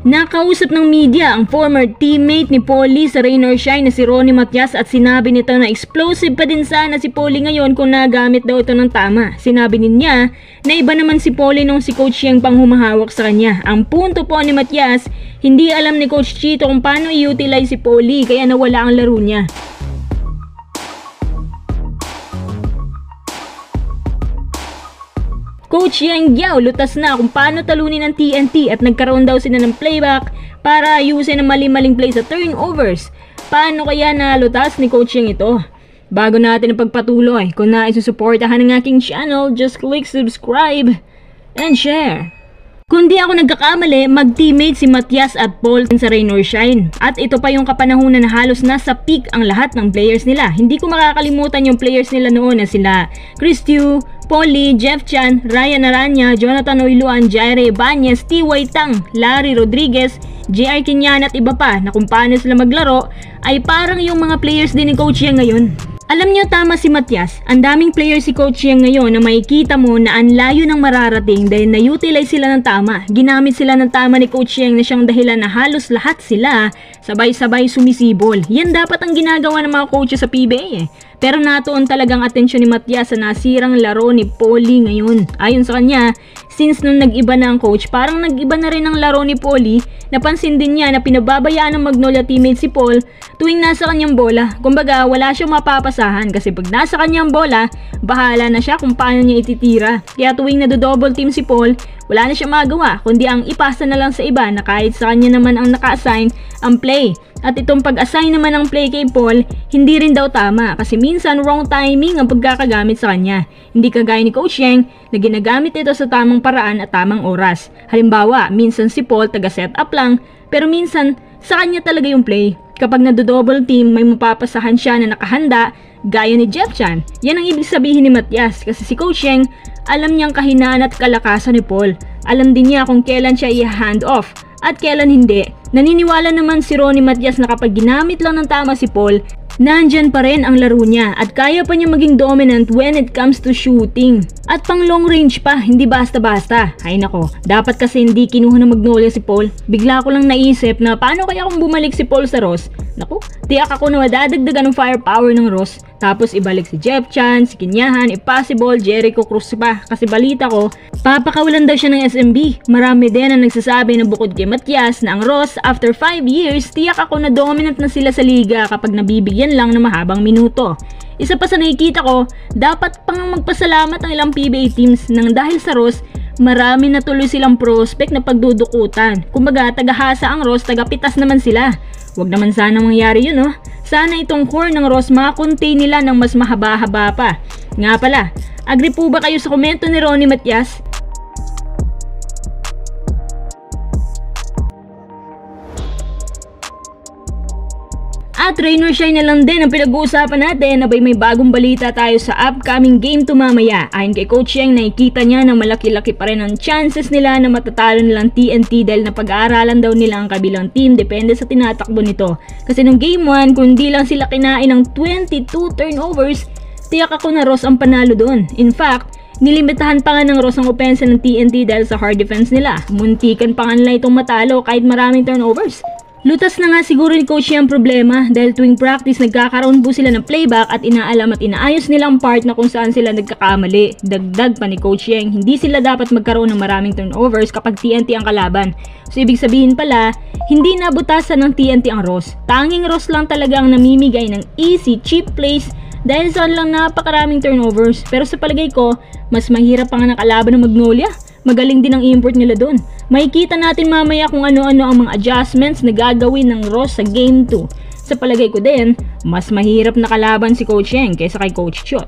Nakausap ng media ang former teammate ni Paulie sa Rain or Shine na si Ronnie Matias at sinabi nito na explosive pa din sana si Paulie ngayon kung nagamit daw ito ng tama. Sinabi niya na iba naman si Paulie nung si Coach Yeng pang humahawak sa kanya. Ang punto po ni Matias, hindi alam ni Coach Chito kung paano i-utilize si Paulie kaya nawala ang laro niya. Coach Yeng Guiao lutas na kung paano talunin ng TNT at nagkaroon daw sila ng playback para ayusin ang mali-maling play sa turnovers. Paano kaya nalutas ni Coach Yeng ito? Bago natin ang pagpatuloy, kung nais susuportahan ng aking channel, just click subscribe and share. Kung di ako nagkakamali, mag-teammate si Matias at Paul sa Rain or Shine. At ito pa yung kapanahunan na halos nasa peak ang lahat ng players nila. Hindi ko makakalimutan yung players nila noon na sila Chris Tew, Paulie, Jeff Chan, Ryan Aranya, Jonathan Oiluan, Jaire Ibanez, T.Y. Tang, Larry Rodriguez, J.R. Quinian at iba pa na kung paano sila maglaro ay parang yung mga players din ni Coach Yeng ngayon. Alam nyo, tama si Matias, ang daming player si Coach Yeng ngayon na makikita mo na ang layo ng mararating dahil na-utilize sila ng tama. Ginamit sila ng tama ni Coach Yeng na siyang dahilan na halos lahat sila sabay-sabay sumisibol. Yan dapat ang ginagawa ng mga coaches sa PBA Pero natuon talagang atensyon ni Matias sa nasirang laro ni Paulie ngayon. Ayon sa kanya, since nung nag-iba na ang coach, parang nag-iba na rin ang laro ni Paulie. Napansin din niya na pinababayaan ng Magnolia teammate si Paul tuwing nasa kanyang bola. Kumbaga, wala siyang mapapasahan kasi pag nasa kanyang bola, bahala na siya kung paano niya ititira. Kaya tuwing nado-double team si Paul, wala na siyang magawa kundi ang ipasa na lang sa iba na kahit sa kanya naman ang naka-assign ang play. At itong pag-assign naman ng play kay Paul, hindi rin daw tama kasi minsan wrong timing ang pagkakagamit sa kanya. Hindi kagaya ni Coach Yeng na ginagamit ito sa tamang paraan at tamang oras. Halimbawa, minsan si Paul taga-set up lang pero minsan sa kanya talaga yung play. Kapag nado-double team, may mapapasahan siya na nakahanda gaya ni Jeff Chan. Yan ang ibig sabihin ni Matias kasi si Coach Yeng alam niyang kahinaan at kalakasan ni Paul. Alam din niya kung kailan siya i-hand off at kailan hindi. Naniniwala naman si Ronnie Matias na kapag ginamit lang ng tama si Paul, nandyan pa rin ang laro niya at kaya pa niya maging dominant when it comes to shooting. At pang long range pa, hindi basta-basta. Ay nako, dapat kasi hindi kinuha ng Magnolia si Paul. Bigla ko lang naisip na paano kaya kung bumalik si Paul sa Ross? Naku, tiyak ako na madadagdagan ng firepower ng Ross. Tapos ibalik si Jeff Chan, si Kinyahan, if possible, Jericho Cruz pa. Kasi balita ko, papakawalan daw siya ng SMB. Marami din ang nagsasabi na bukod kay Matias na ang Ross, after 5 years, tiyak ako na dominant na sila sa liga kapag nabibigyan lang ng mahabang minuto. Isa pa sa nakikita ko, dapat pang magpasalamat ang ilang PBA teams nang dahil sa Ross, marami na tuloy silang prospect na pagdudukutan. Kumbaga, tagahasa ang Ross, tagapitas naman sila. Huwag naman sana mangyari yun, no? Sana itong core ng Ross makontain nila ng mas mahaba-haba pa. Nga pala, agree po ba kayo sa komento ni Ronnie Matias? At Rain or Shine na lang din ang pinag-uusapan natin. Abay, may bagong balita tayo sa upcoming game to mamaya. Ayon kay Coach Yeng, nakikita niya na malaki-laki pa rin ang chances nila na matatalo nilang TNT dahil na pag-aaralan daw nila ang kabilang team depende sa tinatakbo nito. Kasi nung game 1, kung di lang sila kinain ng 22 turnovers, tiyak ako na Ross ang panalo doon. In fact, nilimitahan pa nga ng Ross ang opensa ng TNT dahil sa hard defense nila. Muntikan pa nga nila itong matalo kahit maraming turnovers. Lutas na nga siguro ni Coach Yeng ang problema dahil tuwing practice nagkakaroon po sila ng playback at inaalam at inaayos nilang part na kung saan sila nagkakamali. Dagdag pa ni Coach Yeng, hindi sila dapat magkaroon ng maraming turnovers kapag TNT ang kalaban. So ibig sabihin pala, hindi nabutasan ng TNT ang Ross. Tanging Ross lang talaga ang namimigay ng easy, cheap plays dahil saan lang napakaraming turnovers. Pero sa palagay ko, mas mahirap pa nga ng kalaban ng Magnolia. Magaling din ang import nila doon. Makikita natin mamaya kung ano-ano ang mga adjustments na gagawin ng Ross sa Game 2. Sa palagay ko din, mas mahirap na kalaban si Coach Yeng kaysa kay Coach Chot.